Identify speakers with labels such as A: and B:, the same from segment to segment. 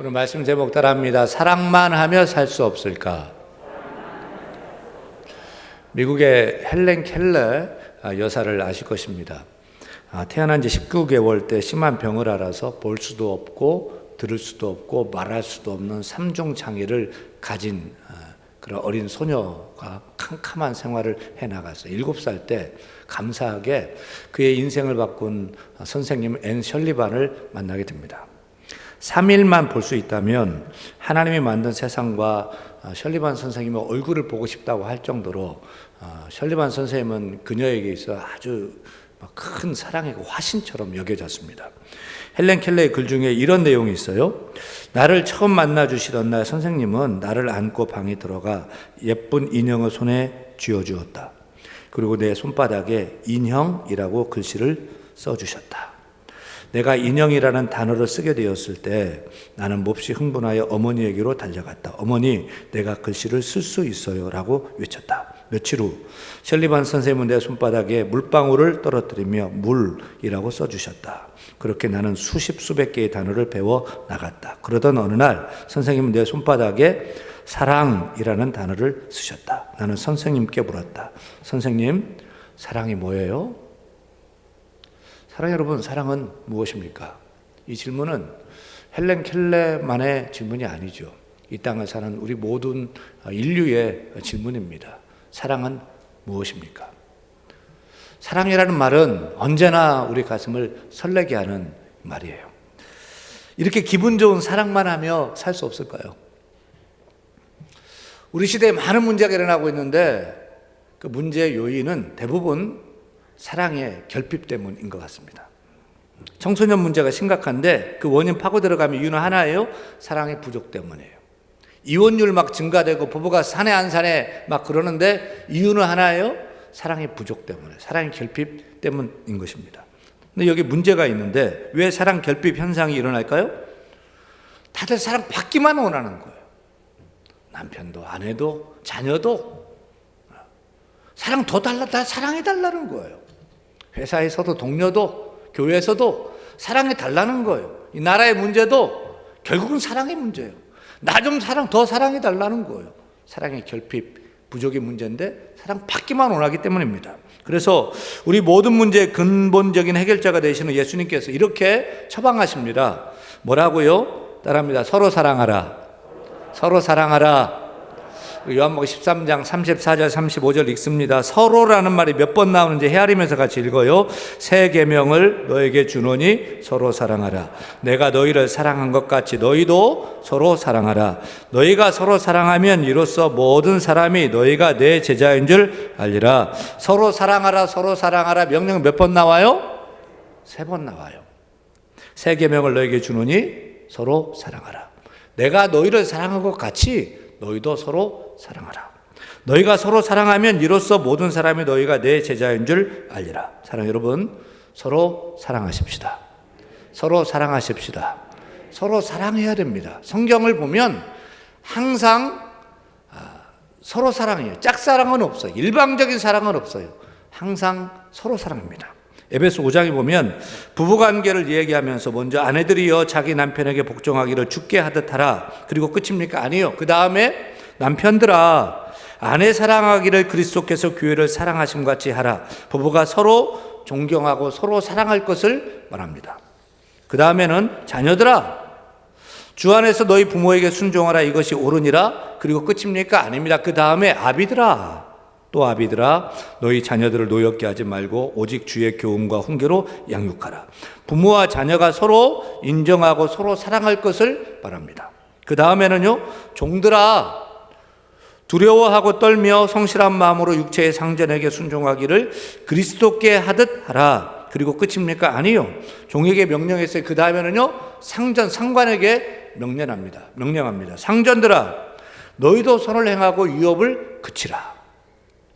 A: 오늘 말씀 제목 따라합니다. 사랑만 하며 살 수 없을까? 미국의 헬렌 켈러 여사를 아실 것입니다. 태어난 지 19개월 때 심한 병을 앓아서 볼 수도 없고 들을 수도 없고 말할 수도 없는 3중 장애를 가진 그런 어린 소녀가 캄캄한 생활을 해나갔어요. 7살 때 감사하게 그의 인생을 바꾼 선생님 앤 셜리반을 만나게 됩니다. 3일만 볼 수 있다면 하나님이 만든 세상과 셜리반 선생님의 얼굴을 보고 싶다고 할 정도로 셜리반 선생님은 그녀에게 있어 아주 큰 사랑의 화신처럼 여겨졌습니다. 헬렌 켈러의 글 중에 이런 내용이 있어요. 나를 처음 만나주시던 날 선생님은 나를 안고 방에 들어가 예쁜 인형을 손에 쥐어주었다. 그리고 내 손바닥에 인형이라고 글씨를 써주셨다. 내가 인형이라는 단어를 쓰게 되었을 때 나는 몹시 흥분하여 어머니에게로 달려갔다. 어머니, 내가 글씨를 쓸 수 있어요 라고 외쳤다. 며칠 후 셜리반 선생님은 내 손바닥에 물방울을 떨어뜨리며 물이라고 써주셨다. 그렇게 나는 수십 수백 개의 단어를 배워 나갔다. 그러던 어느 날 선생님은 내 손바닥에 사랑이라는 단어를 쓰셨다. 나는 선생님께 물었다. 선생님, 사랑이 뭐예요? 사랑 여러분, 사랑은 무엇입니까? 이 질문은 헬렌 켈러만의 질문이 아니죠. 이 땅을 사는 우리 모든 인류의 질문입니다. 사랑은 무엇입니까? 사랑이라는 말은 언제나 우리 가슴을 설레게 하는 말이에요. 이렇게 기분 좋은 사랑만 하며 살 수 없을까요? 우리 시대에 많은 문제가 일어나고 있는데 그 문제의 요인은 대부분 사랑의 결핍 때문인 것 같습니다. 청소년 문제가 심각한데 그 원인 파고 들어가면 이유는 하나예요. 사랑의 부족 때문이에요. 이혼율 막 증가되고 부부가 사내 안 사내 막 그러는데 이유는 하나예요. 사랑의 부족 때문에, 사랑의 결핍 때문인 것입니다. 근데 여기 문제가 있는데 왜 사랑 결핍 현상이 일어날까요? 다들 사랑 받기만 원하는 거예요. 남편도 아내도 자녀도 사랑 더 달라, 다 사랑해 달라는 거예요. 회사에서도 동료도 교회에서도 사랑해 달라는 거예요. 이 나라의 문제도 결국은 사랑의 문제예요. 나 좀 더 사랑해 달라는 거예요. 사랑의 결핍, 부족의 문제인데 사랑 받기만 원하기 때문입니다. 그래서 우리 모든 문제의 근본적인 해결자가 되시는 예수님께서 이렇게 처방하십니다. 뭐라고요? 따라합니다. 서로 사랑하라. 서로 사랑하라. 요한복음 13장 34절 35절 읽습니다. 서로라는 말이 몇 번 나오는지 헤아리면서 같이 읽어요. 새 계명을 너에게 주노니 서로 사랑하라. 내가 너희를 사랑한 것 같이 너희도 서로 사랑하라. 너희가 서로 사랑하면 이로써 모든 사람이 너희가 내 제자인 줄 알리라. 서로 사랑하라, 서로 사랑하라. 명령 몇 번 나와요? 3번 나와요. 새 계명을 너에게 주노니 서로 사랑하라. 내가 너희를 사랑한 것 같이 너희도 서로 사랑하라. 너희가 서로 사랑하면 이로써 모든 사람이 너희가 내 제자인 줄 알리라. 사랑 여러분, 서로 사랑하십시다. 서로 사랑하십시다. 서로 사랑해야 됩니다. 성경을 보면 항상 서로 사랑해요. 짝사랑은 없어요. 일방적인 사랑은 없어요. 항상 서로 사랑합니다. 에베소 5장에 보면 부부관계를 얘기하면서 먼저 아내들이여 자기 남편에게 복종하기를 주께 하듯 하라. 그리고 끝입니까? 아니요. 그 다음에 남편들아 아내 사랑하기를 그리스도께서 교회를 사랑하심 같이 하라. 부부가 서로 존경하고 서로 사랑할 것을 말합니다. 그 다음에는 자녀들아 주 안에서 너희 부모에게 순종하라. 이것이 옳으니라. 그리고 끝입니까? 아닙니다. 그 다음에 아비들아 또 아비들아 너희 자녀들을 노엽게 하지 말고 오직 주의 교훈과 훈계로 양육하라. 부모와 자녀가 서로 인정하고 서로 사랑할 것을 바랍니다. 그 다음에는요 종들아 두려워하고 떨며 성실한 마음으로 육체의 상전에게 순종하기를 그리스도께 하듯 하라. 그리고 끝입니까? 아니요. 종에게 명령했어요. 그 다음에는요 상관에게 명령합니다. 상전들아 너희도 선을 행하고 유업을 그치라.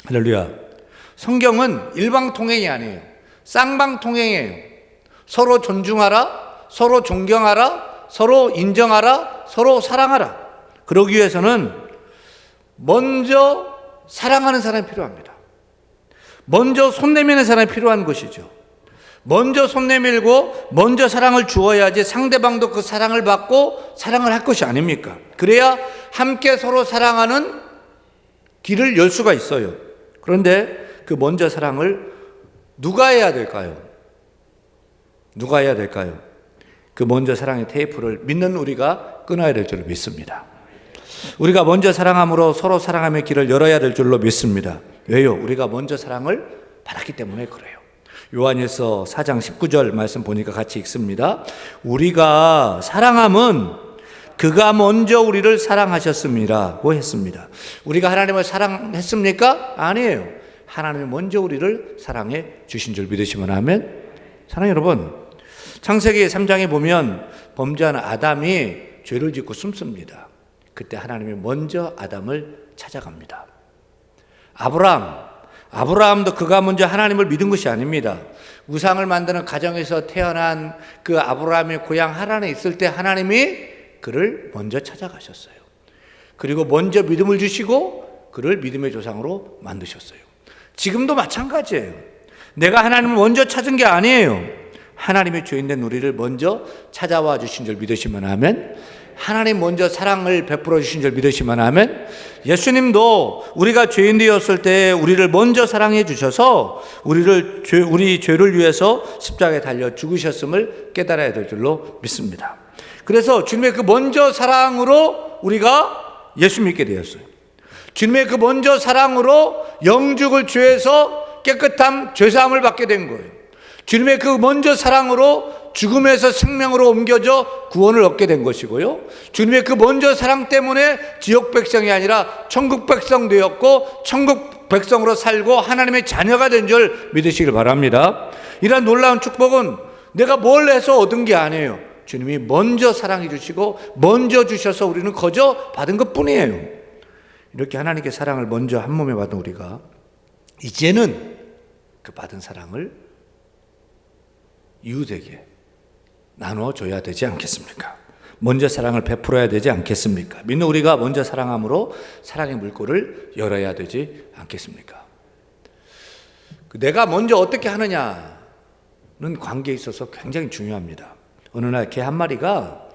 A: 할렐루야. 성경은 일방통행이 아니에요. 쌍방통행이에요. 서로 존중하라, 서로 존경하라, 서로 인정하라, 서로 사랑하라. 그러기 위해서는 먼저 사랑하는 사람이 필요합니다. 먼저 손 내미는 사람이 필요한 것이죠. 먼저 손 내밀고 먼저 사랑을 주어야지 상대방도 그 사랑을 받고 사랑을 할 것이 아닙니까? 그래야 함께 서로 사랑하는 길을 열 수가 있어요. 그런데 그 먼저 사랑을 누가 해야 될까요? 누가 해야 될까요? 그 먼저 사랑의 테이프를 믿는 우리가 끊어야 될 줄로 믿습니다. 우리가 먼저 사랑함으로 서로 사랑함의 길을 열어야 될 줄로 믿습니다. 왜요? 우리가 먼저 사랑을 받았기 때문에 그래요. 요한일서 4장 19절 말씀 보니까 같이 읽습니다. 우리가 사랑함은 그가 먼저 우리를 사랑하셨음이라고 했습니다. 우리가 하나님을 사랑했습니까? 아니에요. 하나님이 먼저 우리를 사랑해 주신 줄 믿으시면 아멘. 사랑하는 여러분, 창세기 3장에 보면 범죄한 아담이 죄를 짓고 숨습니다. 그때 하나님이 먼저 아담을 찾아갑니다. 아브라함도 그가 먼저 하나님을 믿은 것이 아닙니다. 우상을 만드는 가정에서 태어난 그 아브라함의 고향 하란에 있을 때 하나님이 그를 먼저 찾아가셨어요. 그리고 먼저 믿음을 주시고 그를 믿음의 조상으로 만드셨어요. 지금도 마찬가지예요. 내가 하나님을 먼저 찾은 게 아니에요. 하나님의 죄인된 우리를 먼저 찾아와 주신 줄 믿으시면 아멘. 하나님 먼저 사랑을 베풀어 주신 줄 믿으시면 아멘. 예수님도 우리가 죄인 되었을 때 우리를 먼저 사랑해 주셔서 우리 죄를 위해서 십자가에 달려 죽으셨음을 깨달아야 될 줄로 믿습니다. 그래서 주님의 그 먼저 사랑으로 우리가 예수 믿게 되었어요. 주님의 그 먼저 사랑으로 영죽을 죄에서 깨끗함, 죄사함을 받게 된 거예요. 주님의 그 먼저 사랑으로 죽음에서 생명으로 옮겨져 구원을 얻게 된 것이고요. 주님의 그 먼저 사랑 때문에 지옥 백성이 아니라 천국 백성 되었고 천국 백성으로 살고 하나님의 자녀가 된 줄 믿으시길 바랍니다. 이러한 놀라운 축복은 내가 뭘 해서 얻은 게 아니에요. 주님이 먼저 사랑해 주시고 먼저 주셔서 우리는 거저 받은 것뿐이에요. 이렇게 하나님께 사랑을 먼저 한 몸에 받은 우리가 이제는 그 받은 사랑을 이웃에게 나눠줘야 되지 않겠습니까? 먼저 사랑을 베풀어야 되지 않겠습니까? 믿는 우리가 먼저 사랑함으로 사랑의 물꼬를 열어야 되지 않겠습니까? 내가 먼저 어떻게 하느냐는 관계에 있어서 굉장히 중요합니다. 어느 날 개 한 마리가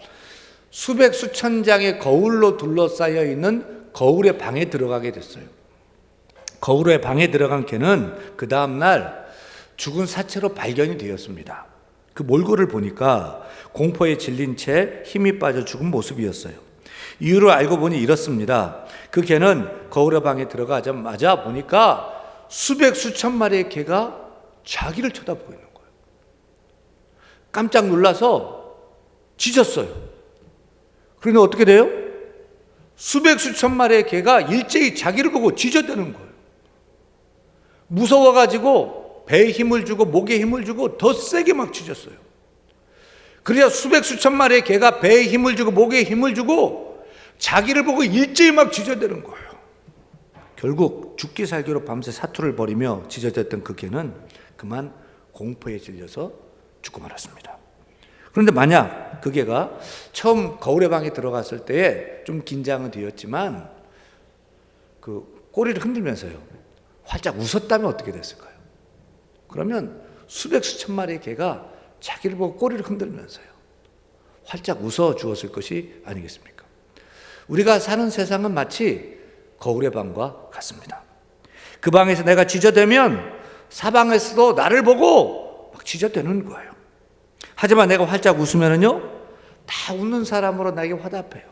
A: 수백 수천 장의 거울로 둘러싸여 있는 거울의 방에 들어가게 됐어요. 거울의 방에 들어간 개는 그 다음날 죽은 사체로 발견이 되었습니다. 그 몰골을 보니까 공포에 질린 채 힘이 빠져 죽은 모습이었어요. 이유를 알고 보니 이렇습니다. 그 개는 거울의 방에 들어가자마자 보니까 수백 수천 마리의 개가 자기를 쳐다보고 있는 거예요. 깜짝 놀라서 짖었어요. 그런데 어떻게 돼요? 수백 수천 마리의 개가 일제히 자기를 보고 짖어대는 거예요. 무서워가지고 배에 힘을 주고 목에 힘을 주고 더 세게 막 짖었어요. 그래야 수백 수천 마리의 개가 배에 힘을 주고 목에 힘을 주고 자기를 보고 일제히 막 짖어대는 거예요. 결국 죽기 살기로 밤새 사투를 벌이며 짖어댔던 그 개는 그만 공포에 질려서 죽고 말았습니다. 그런데 만약 그 개가 처음 거울의 방에 들어갔을 때에 좀 긴장은 되었지만 그 꼬리를 흔들면서요 활짝 웃었다면 어떻게 됐을까요? 그러면 수백 수천 마리의 개가 자기를 보고 꼬리를 흔들면서요 활짝 웃어 주었을 것이 아니겠습니까? 우리가 사는 세상은 마치 거울의 방과 같습니다. 그 방에서 내가 짖어대면 사방에서도 나를 보고 막 짖어대는 거예요. 하지만 내가 활짝 웃으면은요 다 웃는 사람으로 나에게 화답해요.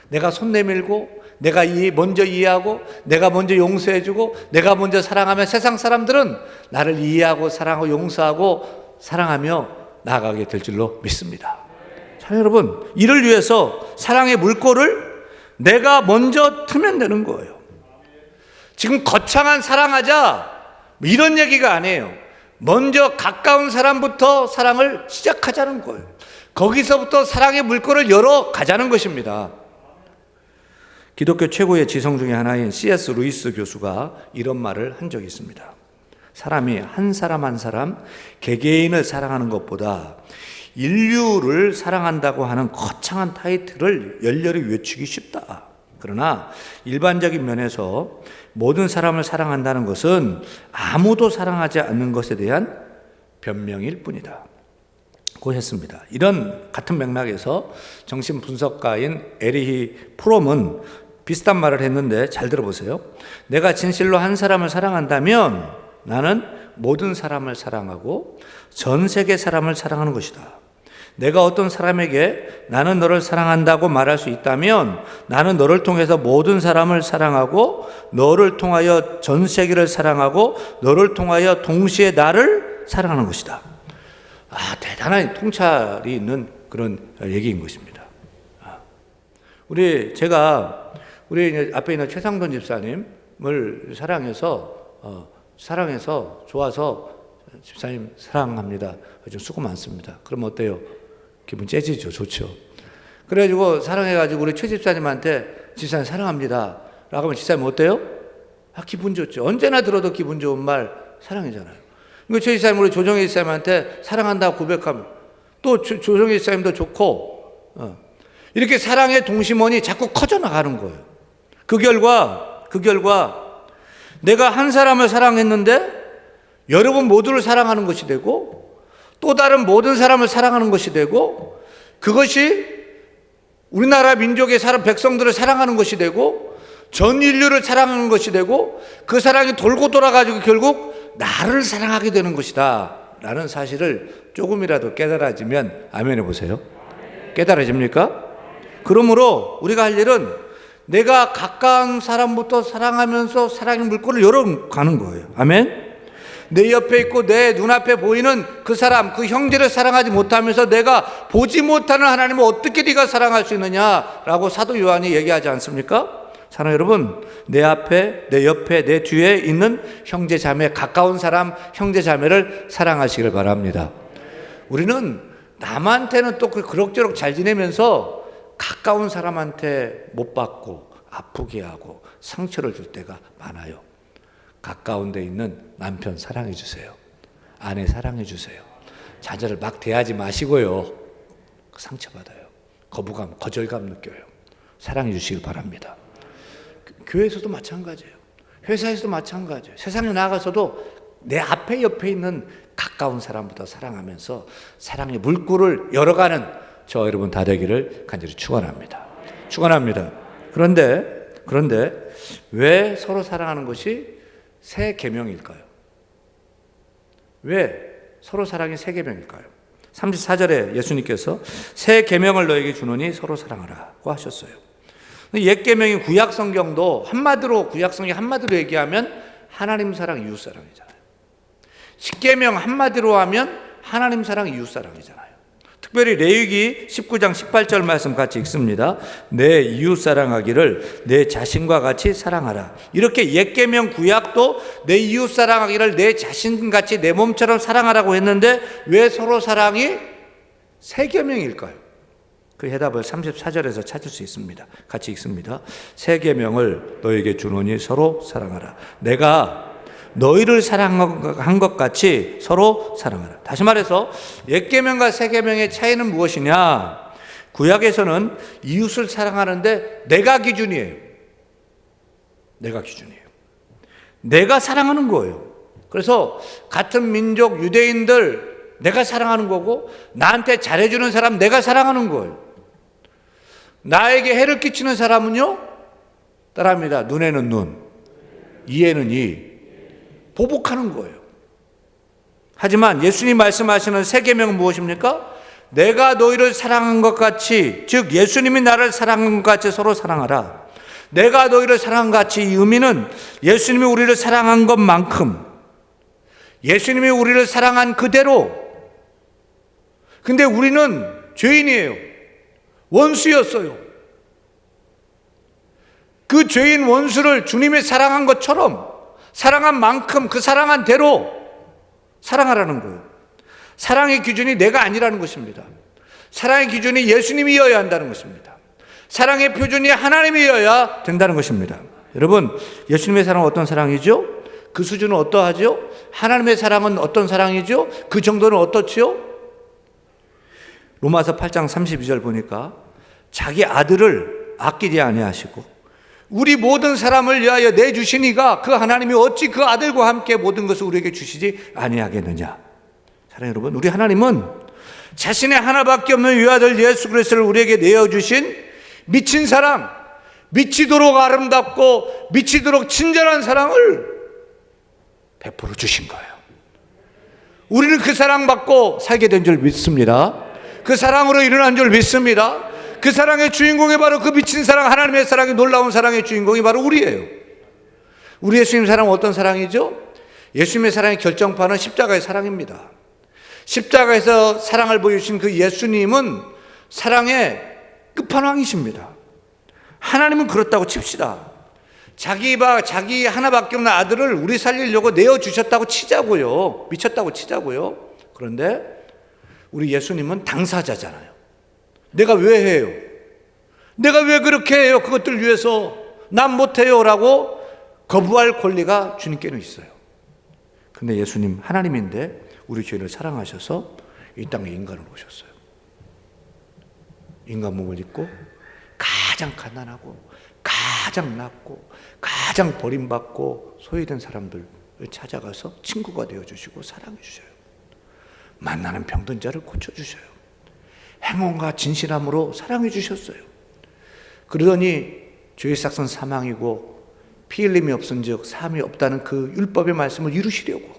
A: 내가 손 내밀고 내가 먼저 이해하고 내가 먼저 용서해주고 내가 먼저 사랑하면 세상 사람들은 나를 이해하고 사랑하고 용서하고 사랑하며 나아가게 될 줄로 믿습니다. 자, 여러분, 이를 위해서 사랑의 물꼬를 내가 먼저 트면 되는 거예요. 지금 거창한 사랑하자 이런 얘기가 아니에요. 먼저 가까운 사람부터 사랑을 시작하자는 거예요. 거기서부터 사랑의 물꼬를 열어 가자는 것입니다. 기독교 최고의 지성 중에 하나인 C.S. 루이스 교수가 이런 말을 한 적이 있습니다. 사람이 한 사람 한 사람 개개인을 사랑하는 것보다 인류를 사랑한다고 하는 거창한 타이틀을 열렬히 외치기 쉽다. 그러나 일반적인 면에서 모든 사람을 사랑한다는 것은 아무도 사랑하지 않는 것에 대한 변명일 뿐이다 고 했습니다. 이런 같은 맥락에서 정신분석가인 에리히 프롬은 비슷한 말을 했는데 잘 들어보세요. 내가 진실로 한 사람을 사랑한다면 나는 모든 사람을 사랑하고 전 세계 사람을 사랑하는 것이다. 내가 어떤 사람에게 나는 너를 사랑한다고 말할 수 있다면 나는 너를 통해서 모든 사람을 사랑하고 너를 통하여 전 세계를 사랑하고 너를 통하여 동시에 나를 사랑하는 것이다. 대단한 통찰이 있는 그런 얘기인 것입니다. 제가 우리 앞에 있는 최상돈 집사님을 사랑해서 좋아서 집사님 사랑합니다. 좀 수고 많습니다. 그러면 어때요? 기분 째지죠. 좋죠. 그래가지고 사랑해가지고 우리 최 집사님한테 집사님 사랑합니다 라고 하면 집사님 어때요? 기분 좋죠. 언제나 들어도 기분 좋은 말 사랑이잖아요. 최 집사님 우리 조정희 집사님한테 사랑한다고 고백하면 또 조정희 집사님도 좋고 이렇게 사랑의 동심원이 자꾸 커져나가는 거예요. 그 결과 내가 한 사람을 사랑했는데 여러분 모두를 사랑하는 것이 되고 또 다른 모든 사람을 사랑하는 것이 되고 그것이 우리나라 민족의 백성들을 사랑하는 것이 되고 전 인류를 사랑하는 것이 되고 그 사랑이 돌고 돌아가지고 결국 나를 사랑하게 되는 것이다 라는 사실을 조금이라도 깨달아지면 아멘 해보세요. 깨달아집니까? 그러므로 우리가 할 일은 내가 가까운 사람부터 사랑하면서 사랑의 물꼬를 열어가는 거예요. 아멘? 내 옆에 있고 내 눈앞에 보이는 그 사람, 그 형제를 사랑하지 못하면서 내가 보지 못하는 하나님을 어떻게 네가 사랑할 수 있느냐라고 사도 요한이 얘기하지 않습니까? 사랑 여러분, 내 앞에, 내 옆에, 내 뒤에 있는 형제 자매, 가까운 사람, 형제 자매를 사랑하시길 바랍니다. 우리는 남한테는 또 그럭저럭 잘 지내면서 가까운 사람한테 못 받고 아프게 하고 상처를 줄 때가 많아요. 가까운 데 있는 남편 사랑해 주세요. 아내 사랑해 주세요. 자녀를 막 대하지 마시고요. 상처받아요. 거부감, 거절감 느껴요. 사랑해 주시길 바랍니다. 교회에서도 마찬가지예요. 회사에서도 마찬가지예요. 세상에 나가서도 내 앞에 옆에 있는 가까운 사람부터 사랑하면서 사랑의 물꼬를 열어가는 저 여러분 다 되기를 간절히 축원합니다. 그런데 왜 서로 사랑하는 것이 새 계명일까요? 왜 서로 사랑이 새 계명일까요? 34절에 예수님께서 새 계명을 너에게 주노니 서로 사랑하라고 하셨어요. 옛 계명인 구약 성경도 구약 성경 한마디로 얘기하면 하나님 사랑, 이웃 사랑이잖아요. 십계명 한마디로 하면 하나님 사랑, 이웃 사랑이잖아요. 특별히 레위기 19장 18절 말씀 같이 읽습니다. 내 이웃 사랑하기를 내 자신과 같이 사랑하라. 이렇게 옛 계명 구약도 내 이웃 사랑하기를 내 자신같이 내 몸처럼 사랑하라고 했는데 왜 서로 사랑이 새 계명일까요? 그 해답을 34절에서 찾을 수 있습니다. 같이 읽습니다. 새 계명을 너에게 주노니 서로 사랑하라. 내가 너희를 사랑한 것 같이 서로 사랑하라. 다시 말해서 옛 계명과 새 계명의 차이는 무엇이냐? 구약에서는 이웃을 사랑하는데 내가 기준이에요. 내가 사랑하는 거예요. 그래서 같은 민족 유대인들 내가 사랑하는 거고 나한테 잘해주는 사람 내가 사랑하는 거예요. 나에게 해를 끼치는 사람은요? 따라합니다. 눈에는 눈, 이에는 이. 보복하는 거예요. 하지만 예수님 말씀하시는 새 계명은 무엇입니까? 내가 너희를 사랑한 것 같이, 즉 예수님이 나를 사랑한 것 같이 서로 사랑하라. 내가 너희를 사랑한 것 같이, 이 의미는 예수님이 우리를 사랑한 것만큼 예수님이 우리를 사랑한 그대로. 근데 우리는 죄인이에요. 원수였어요. 그 죄인 원수를 주님이 사랑한 것처럼 사랑한 만큼 그 사랑한 대로 사랑하라는 거예요. 사랑의 기준이 내가 아니라는 것입니다. 사랑의 기준이 예수님이어야 한다는 것입니다. 사랑의 표준이 하나님이어야 된다는 것입니다. 여러분, 예수님의 사랑은 어떤 사랑이죠? 그 수준은 어떠하죠? 하나님의 사랑은 어떤 사랑이죠? 그 정도는 어떻지요? 로마서 8장 32절 보니까 자기 아들을 아끼지 아니하시고 우리 모든 사람을 위하여 내주시니가 그 하나님이 어찌 그 아들과 함께 모든 것을 우리에게 주시지 아니하겠느냐. 사랑하는 여러분, 우리 하나님은 자신의 하나밖에 없는 유아들 예수 그리스도를 우리에게 내어주신 미친 사랑, 미치도록 아름답고 미치도록 친절한 사랑을 베풀어 주신 거예요. 우리는 그 사랑받고 살게 된 줄 믿습니다. 그 사랑으로 일어난 줄 믿습니다. 그 사랑의 주인공이 바로 그 미친 사랑, 하나님의 사랑이, 놀라운 사랑의 주인공이 바로 우리예요. 우리 예수님 사랑은 어떤 사랑이죠? 예수님의 사랑의 결정판은 십자가의 사랑입니다. 십자가에서 사랑을 보여주신 그 예수님은 사랑의 끝판왕이십니다. 하나님은 그렇다고 칩시다. 자기 하나밖에 없는 아들을 우리 살리려고 내어주셨다고 치자고요. 미쳤다고 치자고요. 그런데 우리 예수님은 당사자잖아요. 내가 왜 해요? 내가 왜 그렇게 해요? 그것들 위해서 난 못해요 라고 거부할 권리가 주님께는 있어요. 근데 예수님 하나님인데 우리 죄를 사랑하셔서 이 땅에 인간으로 오셨어요. 인간 몸을 입고 가장 가난하고 가장 낮고 가장 버림받고 소외된 사람들을 찾아가서 친구가 되어주시고 사랑해 주셔요. 만나는 병든 자를 고쳐주셔요. 행운과 진실함으로 사랑해 주셨어요. 그러더니 죄의 삭은 사망이고 피 흘림이 없은즉 사함이 없다는 그 율법의 말씀을 이루시려고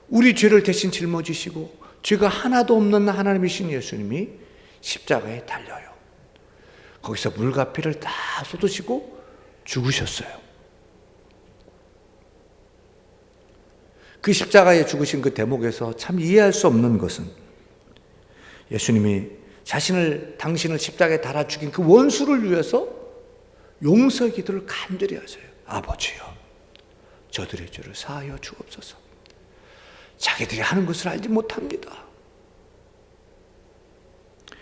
A: 우리 죄를 대신 짊어지시고 죄가 하나도 없는 하나님이신 예수님이 십자가에 달려요. 거기서 물과 피를 다 쏟으시고 죽으셨어요. 그 십자가에 죽으신 그 대목에서 참 이해할 수 없는 것은 예수님이 당신을 십자가에 달아 죽인 그 원수를 위해서 용서의 기도를 간절히 하세요. 아버지여, 저들의 죄를 사하여 주옵소서. 자기들이 하는 것을 알지 못합니다.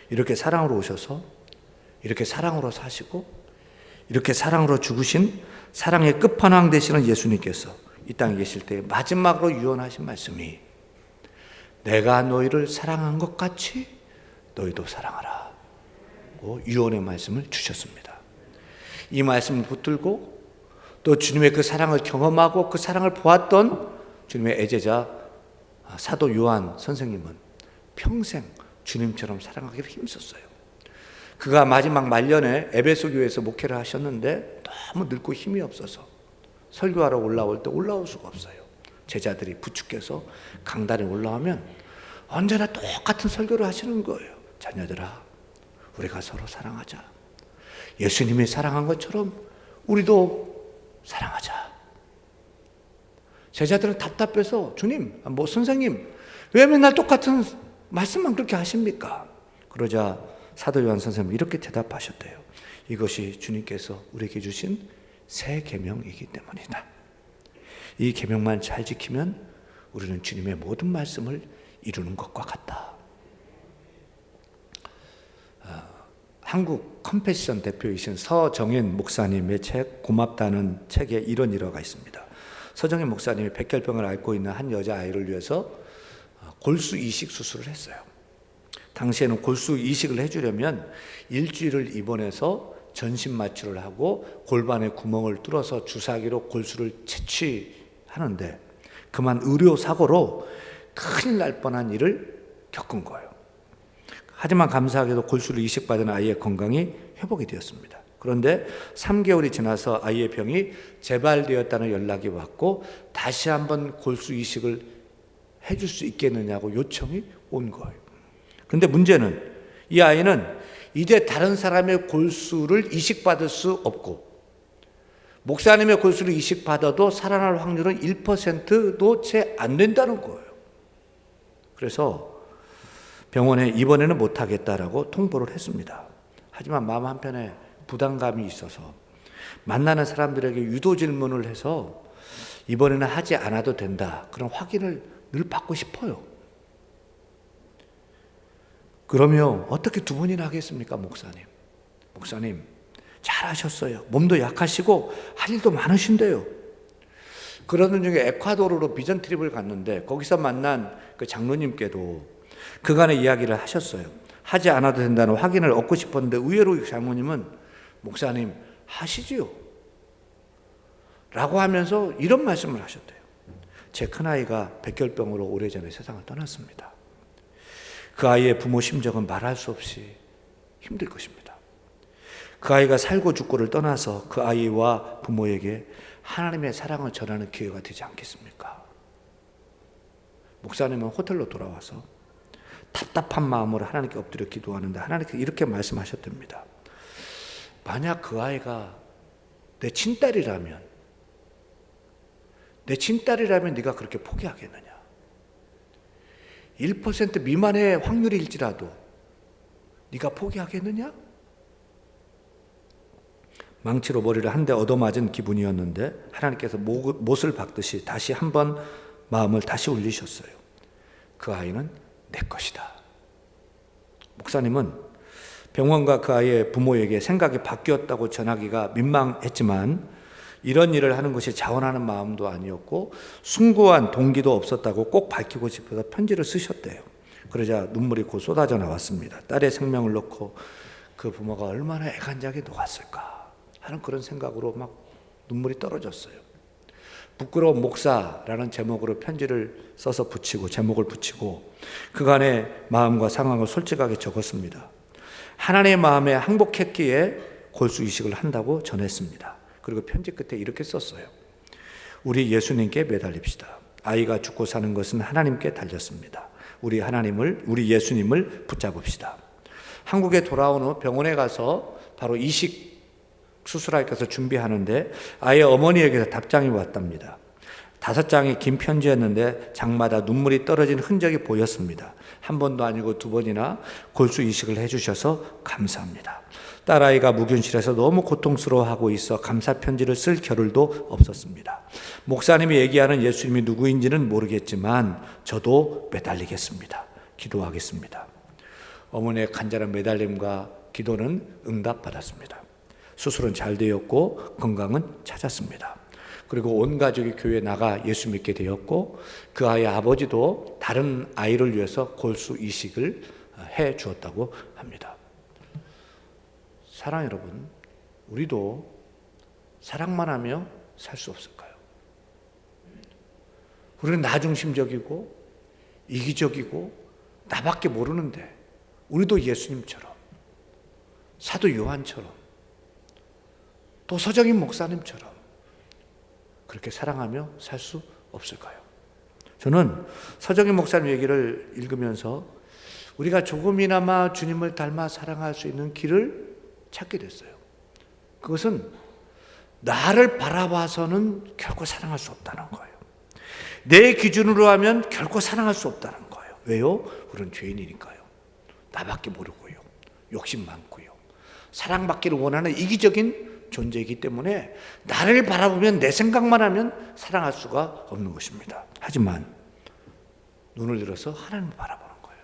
A: 이렇게 사랑으로 오셔서 이렇게 사랑으로 사시고 이렇게 사랑으로 죽으신 사랑의 끝판왕 되시는 예수님께서 이 땅에 계실 때 마지막으로 유언하신 말씀이 내가 너희를 사랑한 것 같이 너희도 사랑하라 유언의 말씀을 주셨습니다. 이 말씀을 붙들고 또 주님의 그 사랑을 경험하고 그 사랑을 보았던 주님의 애제자 사도 요한 선생님은 평생 주님처럼 사랑하기를 힘썼어요. 그가 마지막 말년에 에베소 교회에서 목회를 하셨는데 너무 늙고 힘이 없어서 설교하러 올라올 때 올라올 수가 없어요. 제자들이 부축해서 강단에 올라오면 언제나 똑같은 설교를 하시는 거예요. 자녀들아, 우리가 서로 사랑하자. 예수님이 사랑한 것처럼 우리도 사랑하자. 제자들은 답답해서 주님, 선생님, 왜 맨날 똑같은 말씀만 그렇게 하십니까? 그러자 사도 요한 선생님은 이렇게 대답하셨대요. 이것이 주님께서 우리에게 주신 새 계명이기 때문이다. 이 계명만 잘 지키면 우리는 주님의 모든 말씀을 이루는 것과 같다. 한국 컴패션 대표이신 서정인 목사님의 책 고맙다는 책에 이런 일화가 있습니다. 서정인 목사님이 백혈병을 앓고 있는 한 여자아이를 위해서 골수 이식 수술을 했어요. 당시에는 골수 이식을 해주려면 일주일을 입원해서 전신 마취를 하고 골반에 구멍을 뚫어서 주사기로 골수를 채취하는데 그만 의료사고로 큰일 날 뻔한 일을 겪은 거예요. 하지만 감사하게도 골수를 이식받은 아이의 건강이 회복이 되었습니다. 그런데 3개월이 지나서 아이의 병이 재발되었다는 연락이 왔고 다시 한번 골수 이식을 해줄 수 있겠느냐고 요청이 온 거예요. 그런데 문제는 이 아이는 이제 다른 사람의 골수를 이식받을 수 없고 목사님의 골수를 이식받아도 살아날 확률은 1%도 채 안 된다는 거예요. 그래서 병원에 입원에는 못하겠다라고 통보를 했습니다. 하지만 마음 한편에 부담감이 있어서 만나는 사람들에게 유도 질문을 해서 이번에는 하지 않아도 된다. 그런 확인을 늘 받고 싶어요. 그러면 어떻게 두 번이나 하겠습니까, 목사님? 목사님, 잘하셨어요. 몸도 약하시고 할 일도 많으신데요. 그러던 중에 에콰도르로 비전 트립을 갔는데 거기서 만난 그 장로님께도 그간의 이야기를 하셨어요. 하지 않아도 된다는 확인을 얻고 싶었는데 의외로 장로님은 목사님 하시지요 라고 하면서 이런 말씀을 하셨대요. 제 큰아이가 백혈병으로 오래전에 세상을 떠났습니다. 그 아이의 부모 심정은 말할 수 없이 힘들 것입니다. 그 아이가 살고 죽고를 떠나서 그 아이와 부모에게 하나님의 사랑을 전하는 기회가 되지 않겠습니까? 목사님은 호텔로 돌아와서 답답한 마음으로 하나님께 엎드려 기도하는데 하나님께서 이렇게 말씀하셨답니다. 만약 그 아이가 내 친딸이라면 네가 그렇게 포기하겠느냐? 1% 미만의 확률일지라도 네가 포기하겠느냐? 망치로 머리를 한 대 얻어맞은 기분이었는데 하나님께서 못을 박듯이 다시 한번 마음을 다시 올리셨어요. 그 아이는 내 것이다. 목사님은 병원과 그 아이의 부모에게 생각이 바뀌었다고 전하기가 민망했지만 이런 일을 하는 것이 자원하는 마음도 아니었고 숭고한 동기도 없었다고 꼭 밝히고 싶어서 편지를 쓰셨대요. 그러자 눈물이 곧 쏟아져 나왔습니다. 딸의 생명을 놓고 그 부모가 얼마나 애간장에 녹았을까 하는 그런 생각으로 막 눈물이 떨어졌어요. 부끄러운 목사라는 제목으로 편지를 써서 제목을 붙이고 그간의 마음과 상황을 솔직하게 적었습니다. 하나님의 마음에 항복했기에 골수이식을 한다고 전했습니다. 그리고 편지 끝에 이렇게 썼어요. 우리 예수님께 매달립시다. 아이가 죽고 사는 것은 하나님께 달렸습니다. 우리 예수님을 붙잡읍시다. 한국에 돌아온 후 병원에 가서 바로 이식 수술할 것을 준비하는데 아이의 어머니에게서 답장이 왔답니다. 5장이 긴 편지였는데 장마다 눈물이 떨어진 흔적이 보였습니다. 한 번도 아니고 2번이나 골수 이식을 해주셔서 감사합니다. 딸아이가 무균실에서 너무 고통스러워하고 있어 감사 편지를 쓸 겨를도 없었습니다. 목사님이 얘기하는 예수님이 누구인지는 모르겠지만 저도 매달리겠습니다. 기도하겠습니다. 어머니의 간절한 매달림과 기도는 응답받았습니다. 수술은 잘 되었고 건강은 찾았습니다. 그리고 온 가족이 교회에 나가 예수 믿게 되었고 그 아이의 아버지도 다른 아이를 위해서 골수 이식을 해 주었다고 합니다. 사랑 여러분, 우리도 사랑만 하며 살 수 없을까요? 우리는 나중심적이고 이기적이고 나밖에 모르는데 우리도 예수님처럼 사도 요한처럼 또 서정인 목사님처럼 그렇게 사랑하며 살 수 없을까요? 저는 서정인 목사님 얘기를 읽으면서 우리가 조금이나마 주님을 닮아 사랑할 수 있는 길을 찾게 됐어요. 그것은 나를 바라봐서는 결코 사랑할 수 없다는 거예요. 내 기준으로 하면 결코 사랑할 수 없다는 거예요. 왜요? 우리는 죄인이니까요. 나밖에 모르고요. 욕심 많고요. 사랑받기를 원하는 이기적인 존재이기 때문에 나를 바라보면 내 생각만 하면 사랑할 수가 없는 것입니다. 하지만 눈을 들어서 하나님을 바라보는 거예요.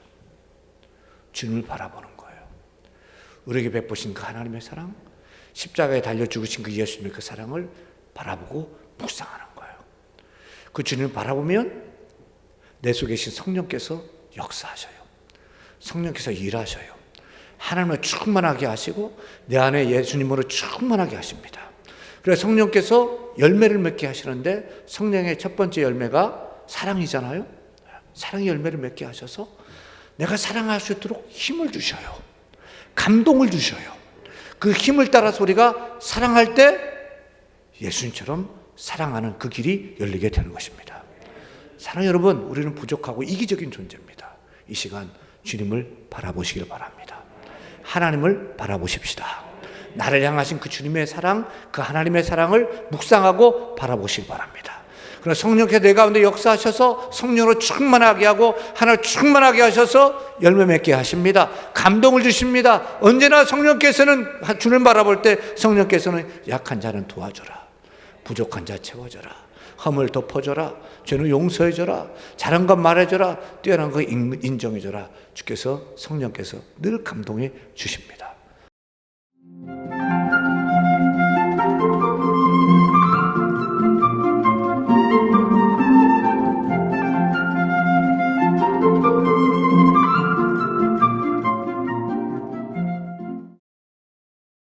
A: 주님을 바라보는 거예요. 우리에게 베푸신 그 하나님의 사랑, 십자가에 달려 죽으신 그 예수님의 그 사랑을 바라보고 묵상하는 거예요. 그 주님을 바라보면 내 속에 계신 성령께서 역사하셔요. 성령께서 일하셔요. 하나님을 충만하게 하시고 내 안에 예수님으로 충만하게 하십니다. 그래서 성령께서 열매를 맺게 하시는데 성령의 첫 번째 열매가 사랑이잖아요. 사랑의 열매를 맺게 하셔서 내가 사랑할 수 있도록 힘을 주셔요. 감동을 주셔요. 그 힘을 따라서 우리가 사랑할 때 예수님처럼 사랑하는 그 길이 열리게 되는 것입니다. 사랑 여러분, 우리는 부족하고 이기적인 존재입니다. 이 시간 주님을 바라보시길 바랍니다. 하나님을 바라보십시다. 나를 향하신 그 주님의 사랑, 그 하나님의 사랑을 묵상하고 바라보시기 바랍니다. 그럼 성령께서 내 가운데 역사하셔서 성령으로 충만하게 하고 하나를 충만하게 하셔서 열매 맺게 하십니다. 감동을 주십니다. 언제나 성령께서는 주님을 바라볼 때 성령께서는 약한 자는 도와줘라. 부족한 자 채워줘라. 험을 덮어줘라. 죄는 용서해줘라. 잘한 것 말해줘라. 뛰어난 거 인정해줘라. 주께서 성령께서 늘 감동해 주십니다.